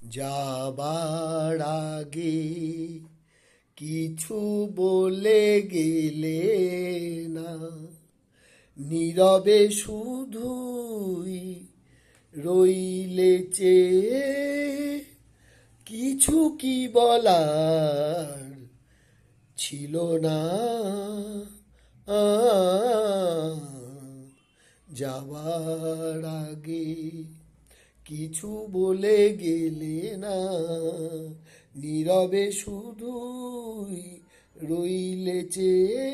যাবার আগে কিছু বলে গেলে না, নীরবে শুধুই রইলে চেয়ে। কিছু কি বলার ছিল না, আ, যাবার আগে কিছু বলে গেলে না, নীরবে শুধুই রইলে চেয়ে।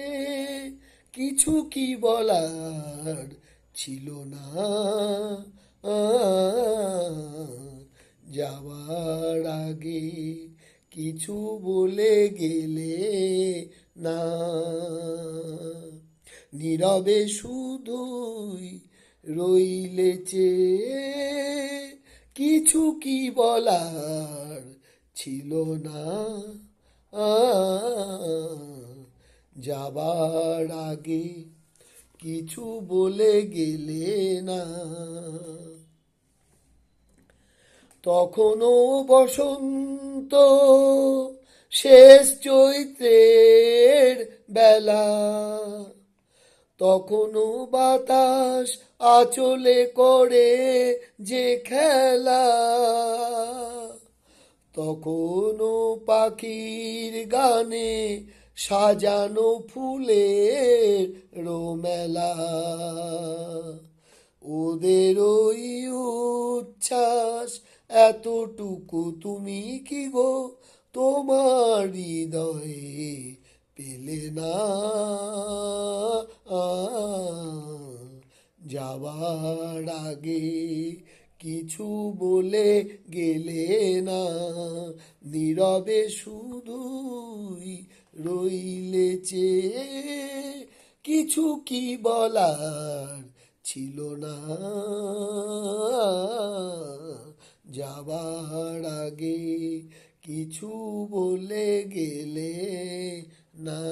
কিছু কি বলার ছিল না, আ, যাওয়ার আগে কিছু বলে গেলে না, নীরবে শুধুই রইলে চেয়ে। কিছু কি বলার ছিল না, আ, যাবার আগে কিছু বলে গেলে না। তখনও বসন্ত, শেষ চৈত্রের বেলা, তখনও বাতাস আঁচলে করে যে খেলা, তখনও পাখির গানে সাজানো ফুলের মেলা। ওদের ওই উচ্ছ্বাস এতটুকু তুমি কি গো তোমার হৃদয়ে পেলে না, যাবার আগে কিছু বলে গেলে না, নীরবে শুধুই রইলে চেয়ে। কিছু কি বলার ছিল না, যাবার আগে কিছু বলে গেলে না।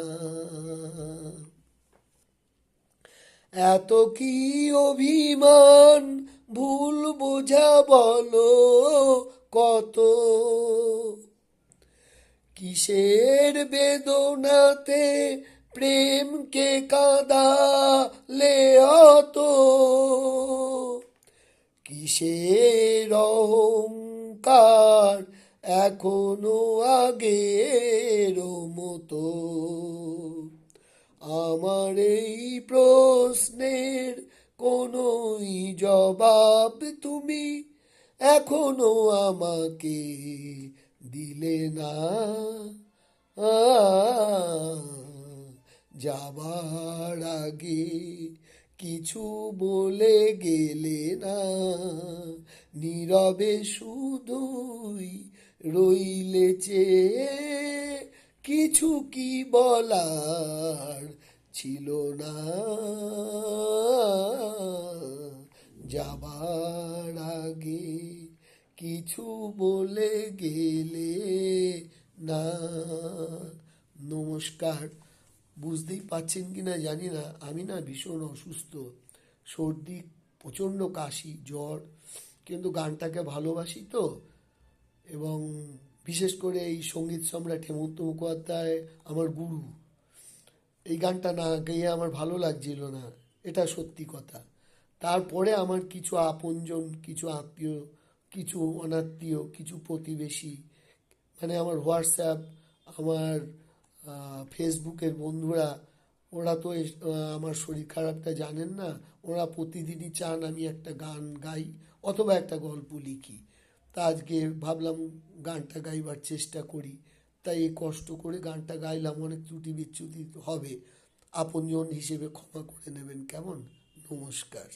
এত কি অভিমান ভুল বোঝা বলো কত, কিসের বেদনাতে প্রেমকে কাঁদালে অত, কিসের অহংকার এখনো আগের মতো। আমার এই প্রশ্নের কোনোই জবাব তুমি এখনো আমাকে দিলে না, যাবার আগে কিছু বলে গেলে না, নীরবে শুধুই রইলে চেয়ে। কিছু কি বলার ছিল না, যাবার আগে কিছু বলে গেলে না। নমস্কার। বুঝতেই পাচ্ছেন কি না জানি না, আমি না ভীষণ অসুস্থ, সর্দি, প্রচণ্ড কাশি, জ্বর, কিন্তু গানটাকে ভালোবাসি তো। এবং বিশেষ করে এই সঙ্গীত সম্রাট হেমন্ত মুখোপাধ্যায় আমার গুরু। এই গানটা না গেয়ে আমার ভালো লাগছিল না, এটা সত্যি কথা। তারপরে আমার কিছু আপনজন, কিছু আত্মীয়, কিছু অনাত্মীয়, কিছু প্রতিবেশী, মানে আমার হোয়াটসঅ্যাপ, আমার ফেসবুকের বন্ধুরা, ওরা তো আমার শরীর খারাপটা জানেন না। ওরা প্রতিদিনই চান আমি একটা গান গাই অথবা একটা গল্প লিখি। তা আজকে ভাবলাম গানটা গাইবার চেষ্টা করি, তাই এই কষ্ট করে গানটা গাইলাম। অনেক ত্রুটি বিচ্যুতি হবে, আপনজন হিসেবে ক্ষমা করে নেবেন কেমন। নমস্কার।